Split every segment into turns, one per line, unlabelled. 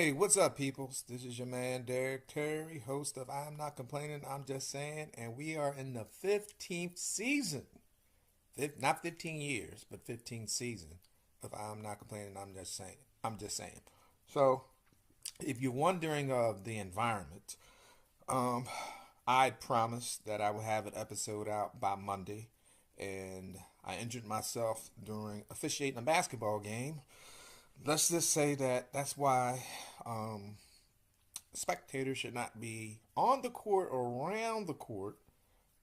Hey, what's up, peoples? This is your man, Derek Terry, host of I'm Not Complaining, I'm Just Saying, and we are in the 15th season. Not 15 years, but 15th season of I'm Not Complaining, I'm Just Saying. So, if you're wondering of the environment, I promised that I would have an episode out by Monday, and I injured myself during officiating a basketball game. Let's just say that's why spectators should not be on the court or around the court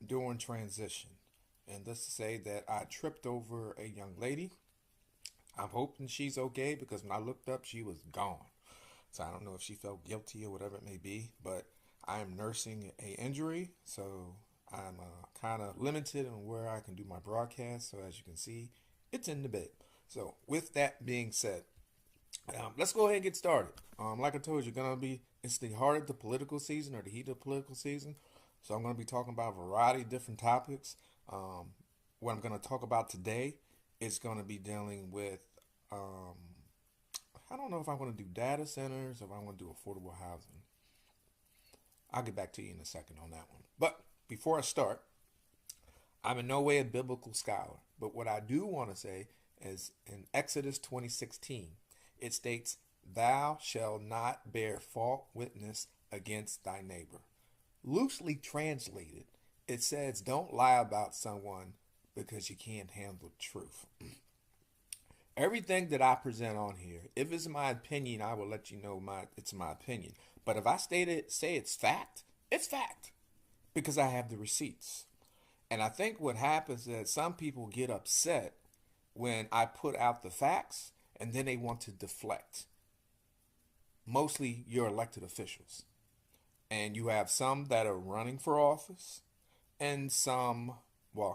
during transition. And let's say that I tripped over a young lady. I'm hoping she's okay because when I looked up, she was gone. So I don't know if she felt guilty or whatever it may be, but I am nursing a injury, so I'm kind of limited on where I can do my broadcast. So as you can see, it's in the bed. So with that being said, let's go ahead and get started. Like I told you, it's the heart of the political season or the heat of the political season. So I'm going to be talking about a variety of different topics. What I'm going to talk about today is going to be dealing with, I don't know if I'm going to do data centers or if I'm going to do affordable housing. I'll get back to you in a second on that one. But before I start, I'm in no way a biblical scholar. But what I do want to say is in Exodus 20:16, it states, "Thou shalt not bear false witness against thy neighbor." Loosely translated, it says don't lie about someone because you can't handle truth. Everything that I present on here, if it's my opinion, I will let you know it's my opinion. But if I say it's fact, it's fact because I have the receipts. And I think what happens is that some people get upset when I put out the facts and then they want to deflect. Mostly your elected officials. And you have some that are running for office and some,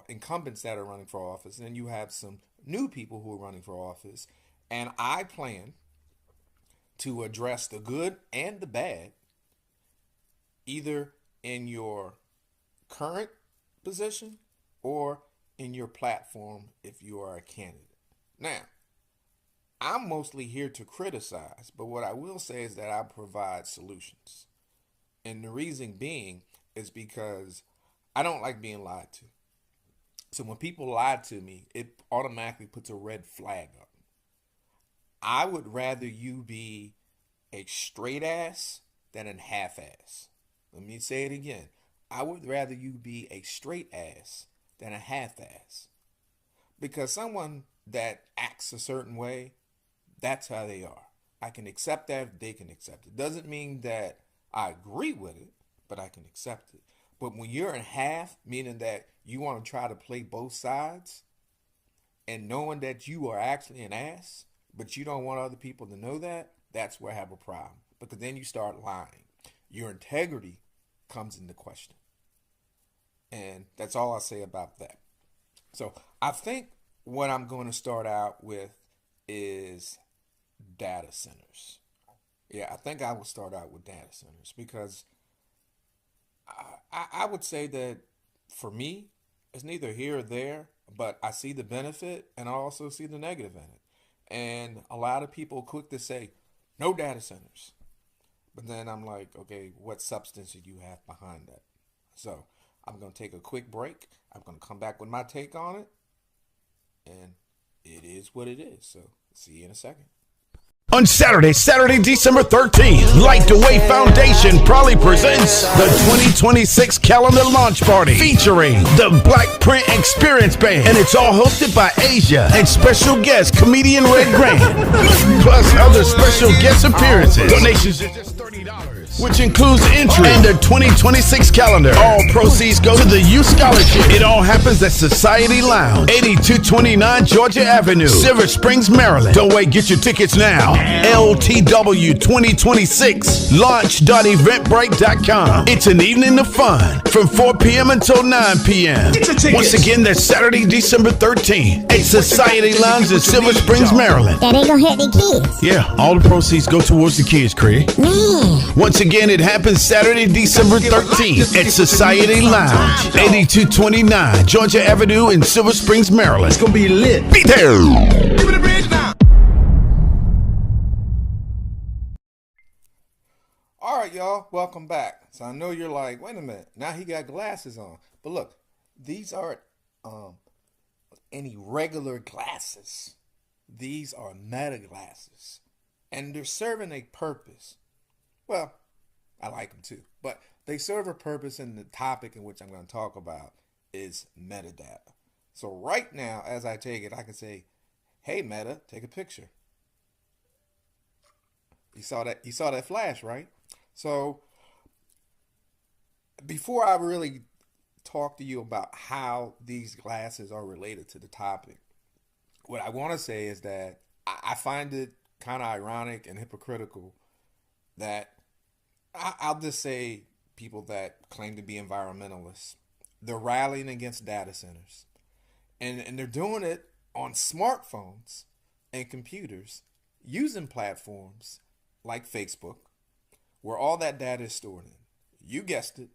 incumbents that are running for office. And then you have some new people who are running for office. And I plan to address the good and the bad, either in your current position or in your platform if you are a candidate. Now, I'm mostly here to criticize, but what I will say is that I provide solutions. And the reason being is because I don't like being lied to. So when people lie to me, it automatically puts a red flag up. I would rather you be a straight ass than a half ass. Let me say it again. I would rather you be a straight ass than a half ass. Because someone that acts a certain way, that's how they are. I can accept that, they can accept it. Doesn't mean that I agree with it, but I can accept it. But when you're in half, meaning that you want to try to play both sides, and knowing that you are actually an ass, but you don't want other people to know that, that's where I have a problem. Because then you start lying. Your integrity comes into question. And that's all I'll say about that. So I think what I'm going to start out with is data centers. Yeah, I think I will start out with data centers because I would say that for me, it's neither here or there, but I see the benefit and I also see the negative in it. And a lot of people are quick to say, no data centers. But then I'm like, okay, what substance do you have behind that? So I'm going to take a quick break. I'm going to come back with my take on it. And it is what it is. So see you in a second.
On Saturday, December 13th, Light the Way Foundation proudly presents the 2026 calendar launch party featuring the Black Print Experience Band. And it's all hosted by Asia and special guest comedian Red Grant. Plus other special guest appearances. Donations are just $30, which includes entry and the 2026 calendar. All proceeds go to the youth scholarship. It all happens at Society Lounge, 8229 Georgia Avenue, Silver Springs, Maryland. Don't wait, get your tickets now. LTW 2026 launch.eventbrite.com. It's an evening of fun from 4 p.m. until 9 p.m. Once again, that's Saturday, December 13th at Society Lounge in Silver Springs, Maryland.
That ain't gonna hurt the kids.
Yeah, all the proceeds go towards the kids, Craig.
Man.
Once again, it happens Saturday, December 13th at Society Lounge, 8229 Georgia Avenue in Silver Springs, Maryland.
It's gonna be lit.
Be there.
Give me the bridge now.
All right, y'all, welcome back. So I know you're like, wait a minute, now he got glasses on. But look, these aren't um, any regular glasses. These are meta glasses. And they're serving a purpose. Well, I like them too. But they serve a purpose, and the topic in which I'm going to talk about is metadata. So right now, as I take it, I can say, hey Meta, take a picture. You saw that flash, right? So before I really talk to you about how these glasses are related to the topic, what I want to say is that I find it kind of ironic and hypocritical that I'll just say people that claim to be environmentalists, they're rallying against data centers, and they're doing it on smartphones and computers using platforms like Facebook, where all that data is stored in. You guessed it,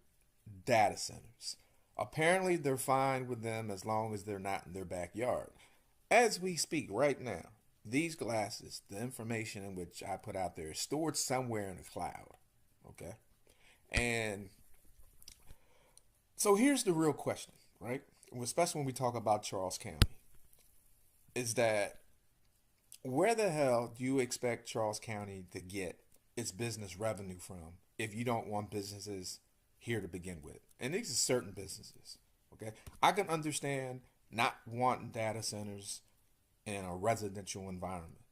data centers. Apparently, they're fine with them as long as they're not in their backyard. As we speak right now, these glasses, the information in which I put out there is stored somewhere in the cloud. Okay? And so here's the real question, right? Especially when we talk about Charles County, is that where the hell do you expect Charles County to get its business revenue from if you don't want businesses here to begin with? And these are certain businesses, okay? I can understand not wanting data centers in a residential environment,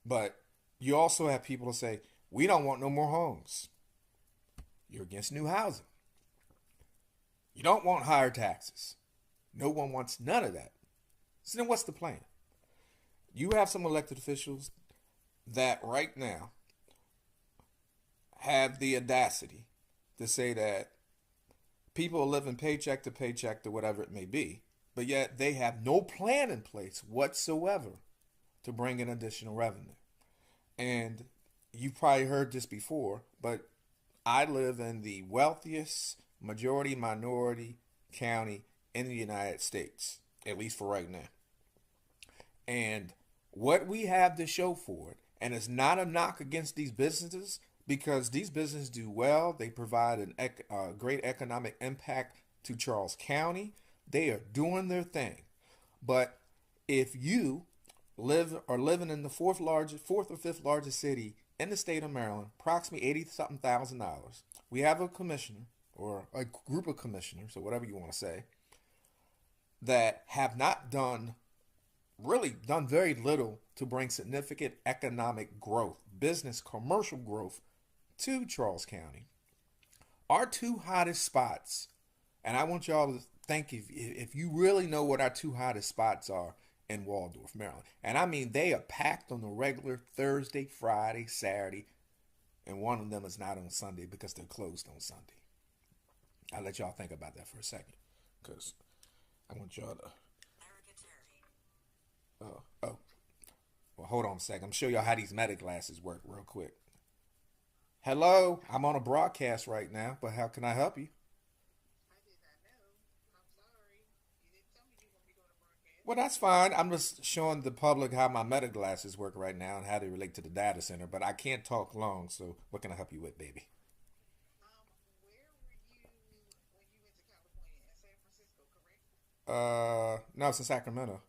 but you also have people who say, we don't want no more homes. You're against new housing. You don't want higher taxes. No one wants none of that. So then what's the plan? You have some elected officials that right now have the audacity to say that people are living paycheck to paycheck to whatever it may be, but yet they have no plan in place whatsoever to bring in additional revenue. And you've probably heard this before, but I live in the wealthiest majority minority county in the United States, at least for right now. And what we have to show for it, and it's not a knock against these businesses, because these businesses do well. They provide a great economic impact to Charles County. They are doing their thing. But if you are living in the fourth or fifth largest city in the state of Maryland, approximately 80-something thousand dollars, we have a commissioner or a group of commissioners, or whatever you want to say, that have not done very little to bring significant economic growth, business, commercial growth to Charles County. Our two hottest spots, and I want y'all to think if you really know what our two hottest spots are in Waldorf, Maryland. And I mean, they are packed on the regular Thursday, Friday, Saturday, and one of them is not on Sunday because they're closed on Sunday. I'll let y'all think about that for a second, because I want y'all to... Oh. Well, hold on a second. I'm going to show y'all how these meta glasses work real quick. Hello, I'm on a broadcast right now, but how can I help you?
I did not know. I'm sorry. You didn't tell me you were going to be doing a broadcast.
Well, that's fine. I'm just showing the public how my meta glasses work right now and how they relate to the data center, but I can't talk long, so what can I help you with, baby?
Where were you when you went to California? In San Francisco, correct?
No, it's in Sacramento.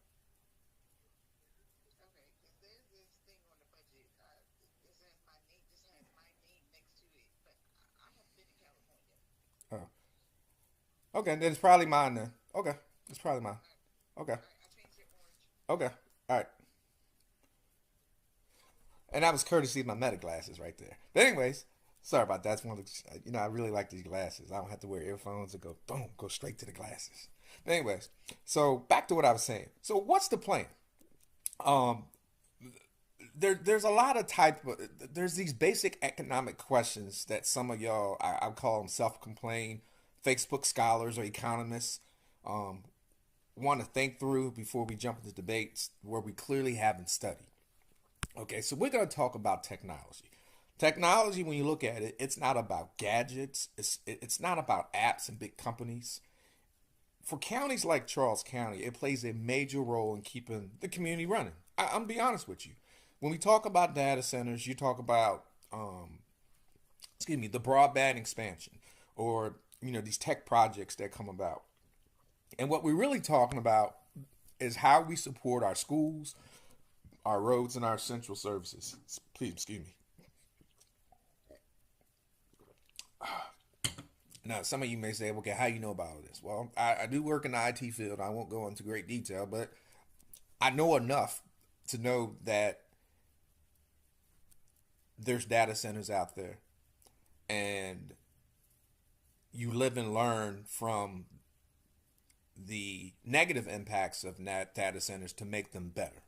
Okay, because there's this thing on the budget. This has my name. This has my name next to it, but I haven't been in California.
Oh, okay, then it's probably mine then. Okay, it's probably mine. Okay,
I changed it orange.
okay, all right. And that was courtesy of my meta glasses right there. But anyways, sorry about that. That's one of the, I really like these glasses. I don't have to wear earphones and boom, go straight to the glasses. But anyways, so back to what I was saying. So what's the plan? Um, there's a lot of there's these basic economic questions that some of y'all, I call them self-complain Facebook scholars or economists, want to think through before we jump into debates where we clearly haven't studied. Okay, so we're going to talk about technology. Technology, when you look at it, it's not about gadgets. It's not about apps and big companies. For counties like Charles County, it plays a major role in keeping the community running. I'm going to be honest with you. When we talk about data centers, you talk about the broadband expansion, or these tech projects that come about. And what we're really talking about is how we support our schools, our roads, and our essential services. Please excuse me. Now, some of you may say, okay, how you know about all this? Well, I do work in the IT field. I won't go into great detail, but I know enough to know that there's data centers out there, and you live and learn from the negative impacts of data centers to make them better.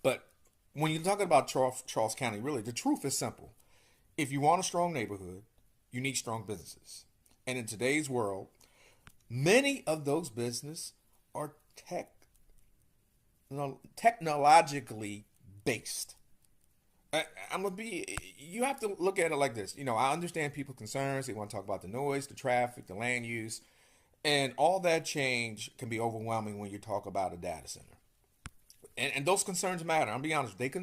But when you're talking about Charles County, really, the truth is simple. If you want a strong neighborhood, you need strong businesses. And in today's world, many of those businesses are technologically based. You have to look at it like this. I understand people's concerns. They want to talk about the noise, the traffic, the land use, and all that change can be overwhelming when you talk about a data center. And those concerns matter. I'm being honest. They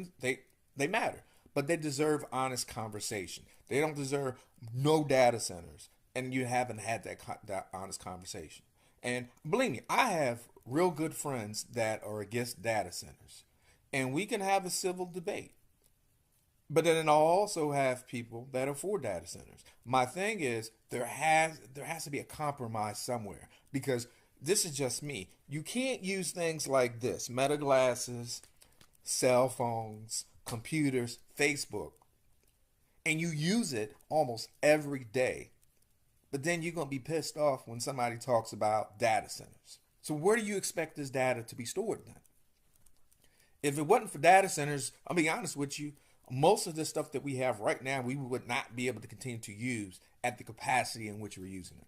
matter, but they deserve honest conversation. They don't deserve no data centers, and you haven't had that honest conversation. And believe me, I have real good friends that are against data centers, and we can have a civil debate. But then I'll also have people that are for data centers. My thing is there has to be a compromise somewhere, because this is just me. You can't use things like this: Meta glasses, cell phones, computers, Facebook, and you use it almost every day. But then you're going to be pissed off when somebody talks about data centers. So where do you expect this data to be stored then? If it wasn't for data centers, I'll be honest with you, most of the stuff that we have right now, we would not be able to continue to use at the capacity in which we're using it.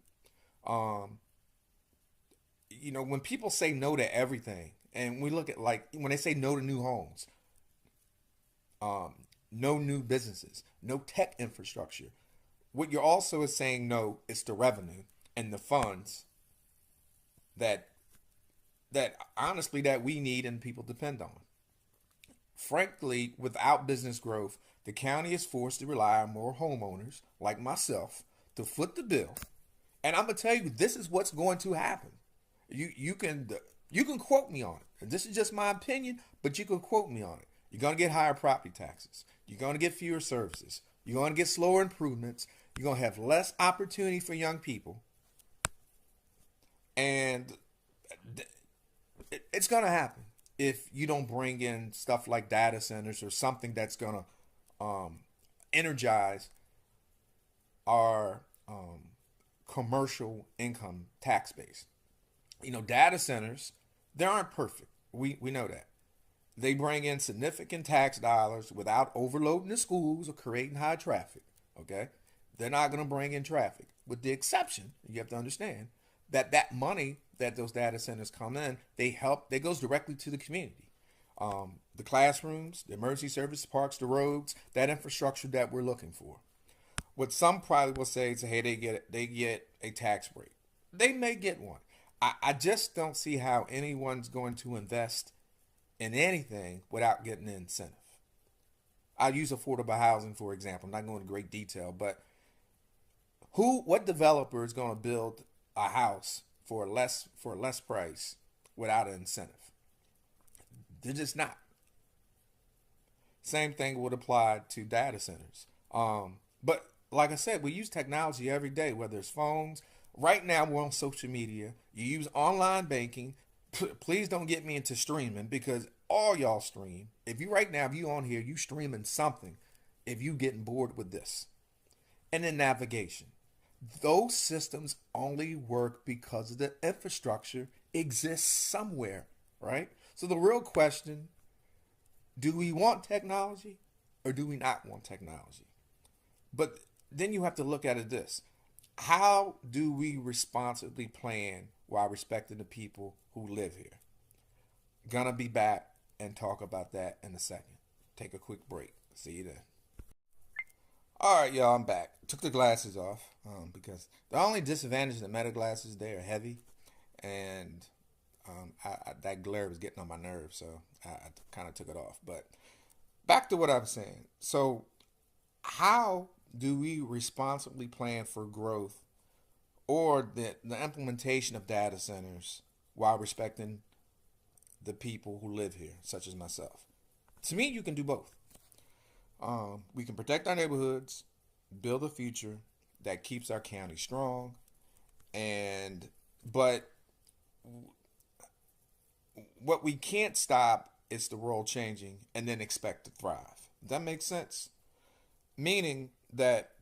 When people say no to everything, and we look at when they say no to new homes, no new businesses, no tech infrastructure, what you're also is saying no is the revenue and the funds that honestly that we need and people depend on. Frankly, without business growth, the county is forced to rely on more homeowners like myself to foot the bill. And I'm gonna tell you, this is what's going to happen. You can quote me on it. And this is just my opinion, but you can quote me on it. You're gonna get higher property taxes. You're gonna get fewer services. You're gonna get slower improvements. You're gonna have less opportunity for young people, and it's gonna happen if you don't bring in stuff like data centers or something that's going to energize our commercial income tax base. Data centers, they aren't perfect. We know that. They bring in significant tax dollars without overloading the schools or creating high traffic. Okay? They're not going to bring in traffic, with the exception, you have to understand, that money that those data centers come in, they goes directly to the community. The classrooms, the emergency service parks, the roads, that infrastructure that we're looking for. What some probably will say is, hey, they get a tax break. They may get one. I just don't see how anyone's going to invest in anything without getting an incentive. I'll use affordable housing, for example. I'm not going into great detail, but what developer is going to build a house for a less price without an incentive? They're just not. Same thing would apply to data centers. But like I said, we use technology every day, whether it's phones. Right now, we're on social media. You use online banking. Please don't get me into streaming, because all y'all stream. If you on here, you streaming something. If you getting bored with this. And then navigation. Those systems only work because of the infrastructure exists somewhere, right? So the real question, do we want technology or do we not want technology? But then you have to look at it this. How do we responsibly plan while respecting the people who live here? Gonna be back and talk about that in a second. Take a quick break. See you then. All right, y'all, I'm back. Took the glasses off because the only disadvantage of the Meta glasses, they are heavy, and that glare was getting on my nerves, so I kind of took it off. But back to what I was saying. So how do we responsibly plan for growth or the implementation of data centers while respecting the people who live here, such as myself? To me, you can do both. We can protect our neighborhoods, build a future that keeps our county strong, but what we can't stop is the world changing and then expect to thrive. Does that make sense? Meaning that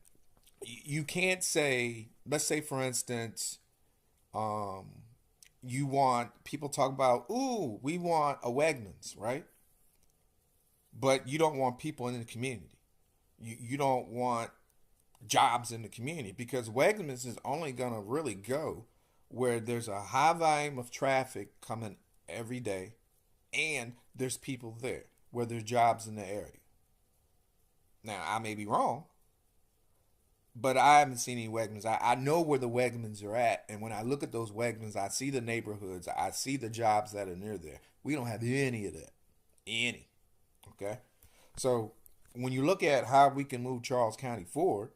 you can't say, let's say for instance, you want people talk about, ooh, we want a Wegmans, right? But you don't want people in the community. You don't want jobs in the community, because Wegmans is only gonna really go where there's a high volume of traffic coming every day and there's people there, where there's jobs in the area. Now, I may be wrong, but I haven't seen any Wegmans. I know where the Wegmans are at, and when I look at those Wegmans, I see the neighborhoods, I see the jobs that are near there. We don't have any of that. Any. Okay? So, when you look at how we can move Charles County forward,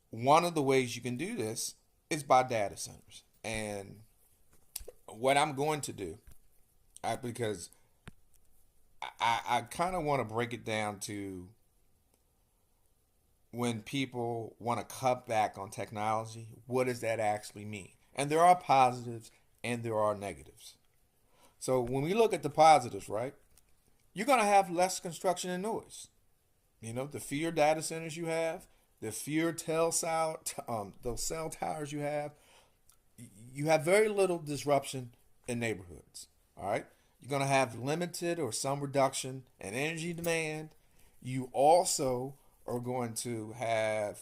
one of the ways you can do this is by data centers. And what I'm going to do, because I kind of want to break it down to when people want to cut back on technology, what does that actually mean? And there are positives and there are negatives. So when we look at the positives, right, you're going to have less construction and noise. You know, the fewer data centers you have, the fewer those cell towers you have very little disruption in neighborhoods. All right. You're going to have limited or some reduction in energy demand. You also are going to have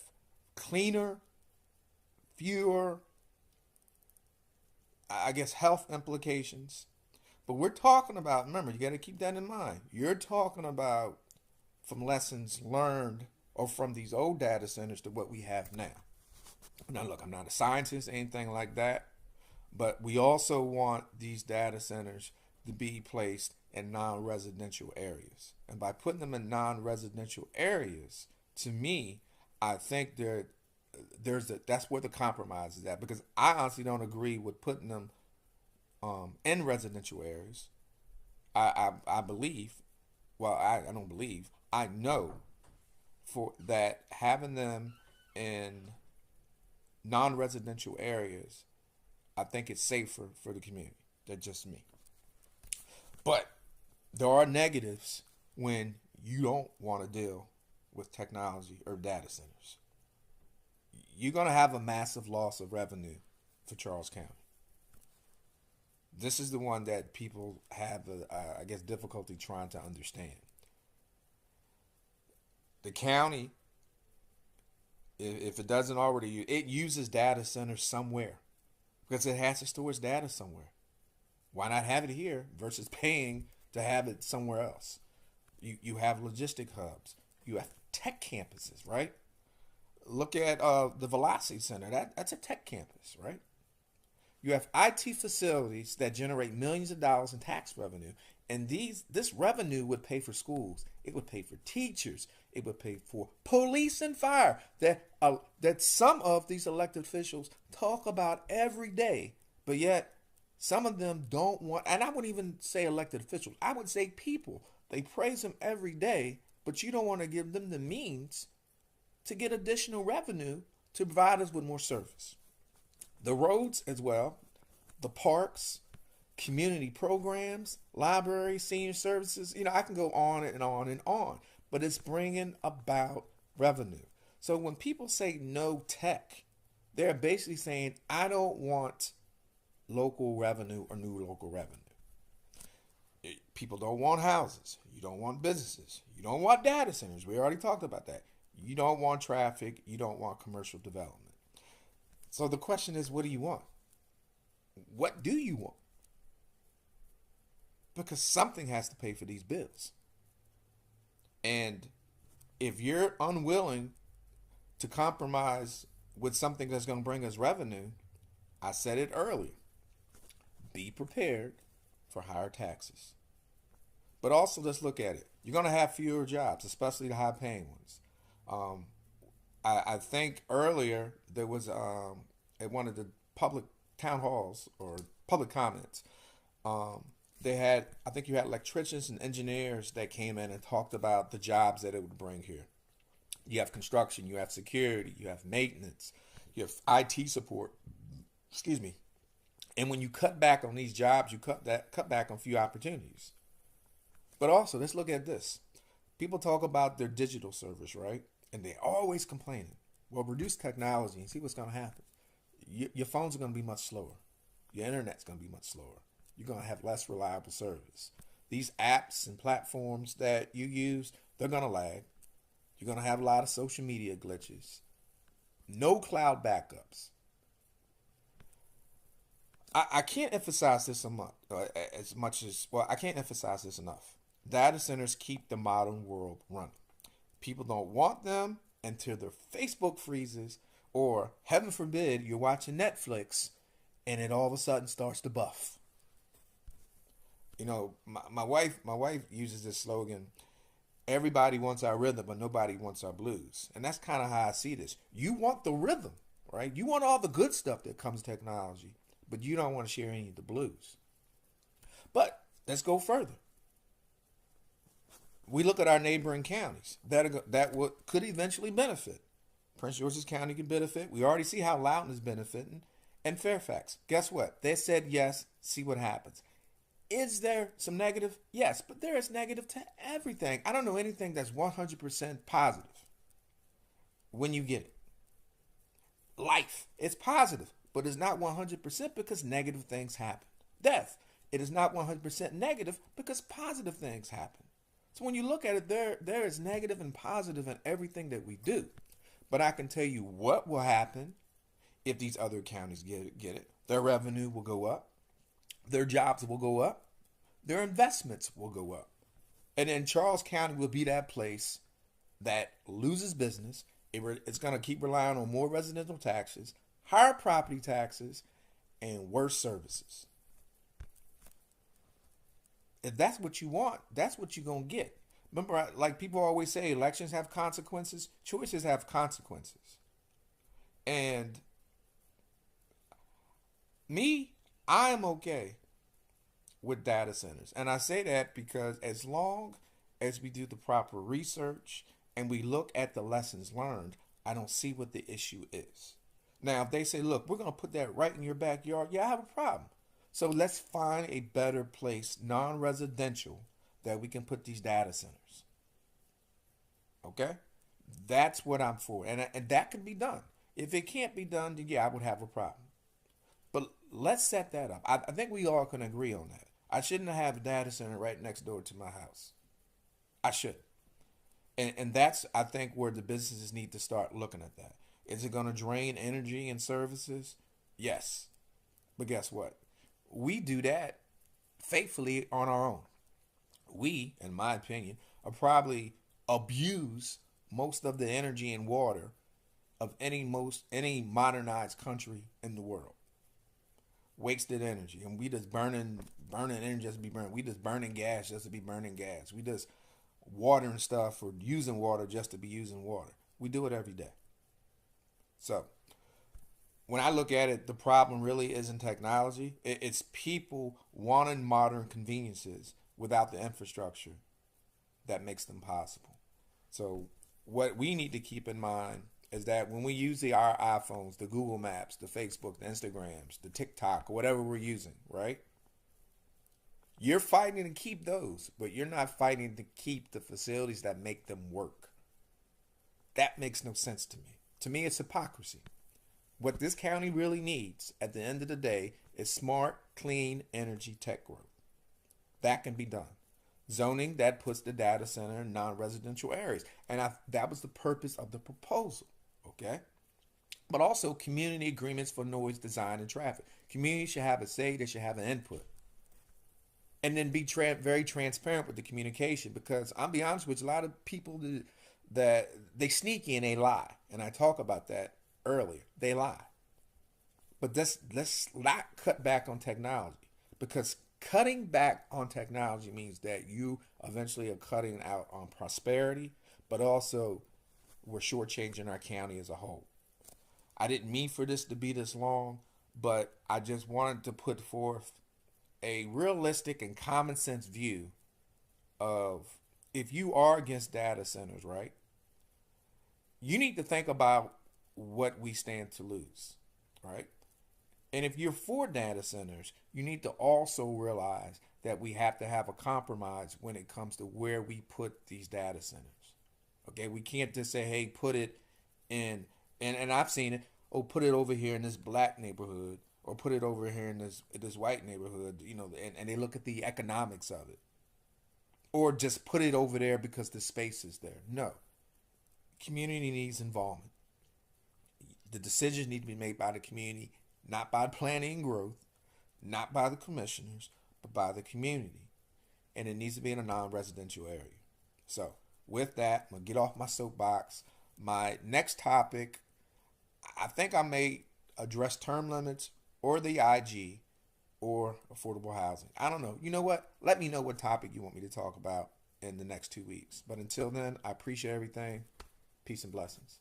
cleaner, fewer, I guess, health implications. But we're talking about, remember, you got to keep that in mind. You're talking about from lessons learned or from these old data centers to what we have now. Now, look, I'm not a scientist, anything like that, but we also want these data centers to be placed in non-residential areas. And by putting them in non-residential areas, to me, I think that's where the compromise is at, because I honestly don't agree with putting them in residential areas. I believe, well, I don't believe, I know for that having them in non-residential areas, I think it's safer for the community. That's just me. But there are negatives when you don't want to deal with technology or data centers. You're going to have a massive loss of revenue for Charles County. This is the one that people have, I guess, difficulty trying to understand. The county, if it doesn't already, it uses data centers somewhere because it has to store its data somewhere. Why not have it here versus paying to have it somewhere else? You have logistic hubs. You have tech campuses, right? Look at the Velocity Center. That's a tech campus, right? You have IT facilities that generate millions of dollars in tax revenue. And this revenue would pay for schools. It would pay for teachers. It would pay for police and fire that some of these elected officials talk about every day. But yet, some of them don't want, and I wouldn't even say elected officials. I would say people. They praise them every day, but you don't want to give them the means to get additional revenue to provide us with more service. The roads as well, the parks, community programs, libraries, senior services. I can go on and on and on, but it's bringing about revenue. So when people say no tech, they're basically saying, I don't want local revenue or new local revenue. People don't want houses. You don't want businesses. You don't want data centers. We already talked about that. You don't want traffic. You don't want commercial development. So the question is, what do you want? What do you want? Because something has to pay for these bills. And if you're unwilling to compromise with something that's going to bring us revenue, I said it earlier, be prepared for higher taxes. But also, let's look at it. You're going to have fewer jobs, especially the high-paying ones. I think earlier there was at one of the public town halls or public comments, they had, I think you had electricians and engineers that came in and talked about the jobs that it would bring here. You have construction, you have security, you have maintenance, you have IT support. Excuse me. And when you cut back on these jobs, you cut back on few opportunities. But also, let's look at this. People talk about their digital service, right? And they're always complaining. Well, reduce technology and see what's going to happen. Your phones are going to be much slower. Your internet's going to be much slower. You're going to have less reliable service. These apps and platforms that you use, they're going to lag. You're going to have a lot of social media glitches. No cloud backups. I can't emphasize this as much as, well, I can't emphasize this enough. Data centers keep the modern world running. People don't want them until their Facebook freezes, or heaven forbid, you're watching Netflix and it all of a sudden starts to buff. You know, my wife uses this slogan, everybody wants our rhythm, but nobody wants our blues. And that's kind of how I see this. You want the rhythm, right? You want all the good stuff that comes with technology, but you don't want to share any of the blues. But let's go further. We look at our neighboring counties that could eventually benefit. Prince George's County could benefit. We already see how Loudoun is benefiting. And Fairfax, guess what? They said yes, see what happens. Is there some negative? Yes, but there is negative to everything. I don't know anything that's 100% positive when you get it. Life, it's positive, but it's not 100% because negative things happen. Death, it is not 100% negative because positive things happen. So when you look at it, there is negative and positive in everything that we do. But I can tell you what will happen if these other counties get it. Their revenue will go up. Their jobs will go up. Their investments will go up. And then Charles County will be that place that loses business. It's going to keep relying on more residential taxes, higher property taxes, and worse services. If that's what you want, that's what you're going to get. Remember, like people always say, elections have consequences. Choices have consequences. And I am okay with data centers. And I say that because as long as we do the proper research and we look at the lessons learned, I don't see what the issue is. Now, if they say, look, we're going to put that right in your backyard, yeah, I have a problem. So let's find a better place, non-residential, that we can put these data centers. Okay? That's what I'm for. And that can be done. If it can't be done, then yeah, I would have a problem. But let's set that up. I think we all can agree on that. I shouldn't have a data center right next door to my house. I should. And that's, I think, where the businesses need to start looking at that. Is it going to drain energy and services? Yes. But guess what? We do that faithfully on our own. We, in my opinion, are probably abuse most of the energy and water of any modernized country in the world. Wasted energy, and we just burning energy just to be burning. We just burning gas just to be burning gas. We just watering stuff or using water just to be using water. We do it every day. So when I look at it, the problem really isn't technology. It's people wanting modern conveniences without the infrastructure that makes them possible. So what we need to keep in mind is that when we use our iPhones, the Google Maps, the Facebook, the Instagrams, the TikTok, whatever we're using, right? You're fighting to keep those, but you're not fighting to keep the facilities that make them work. That makes no sense to me. To me, it's hypocrisy. What this county really needs at the end of the day is smart, clean energy tech growth. That can be done. Zoning that puts the data center in non-residential areas. And that was the purpose of the proposal, okay? But also community agreements for noise, design, and traffic. Communities should have a say, they should have an input. And then be very transparent with the communication, because I'll be honest with you, a lot of people that they sneaky and they lie. And I talk about that earlier. They lie. But let's not cut back on technology, because cutting back on technology means that you eventually are cutting out on prosperity, but also we're shortchanging our county as a whole. I didn't mean for this to be this long, but I just wanted to put forth a realistic and common sense view of, if you are against data centers, right? You need to think about what we stand to lose, right? And if you're for data centers, you need to also realize that we have to have a compromise when it comes to where we put these data centers. Okay, we can't just say, hey, put it in, and I've seen it, oh, put it over here in this black neighborhood, or put it over here in this white neighborhood, and they look at the economics of it. Or just put it over there because the space is there. No. Community needs involvement. The decisions need to be made by the community, not by planning and growth, not by the commissioners, but by the community. And it needs to be in a non-residential area. So, with that, I'm going to get off my soapbox. My next topic, I think I may address term limits or the IG or affordable housing. I don't know. You know what? Let me know what topic you want me to talk about in the next 2 weeks. But until then, I appreciate everything. Peace and blessings.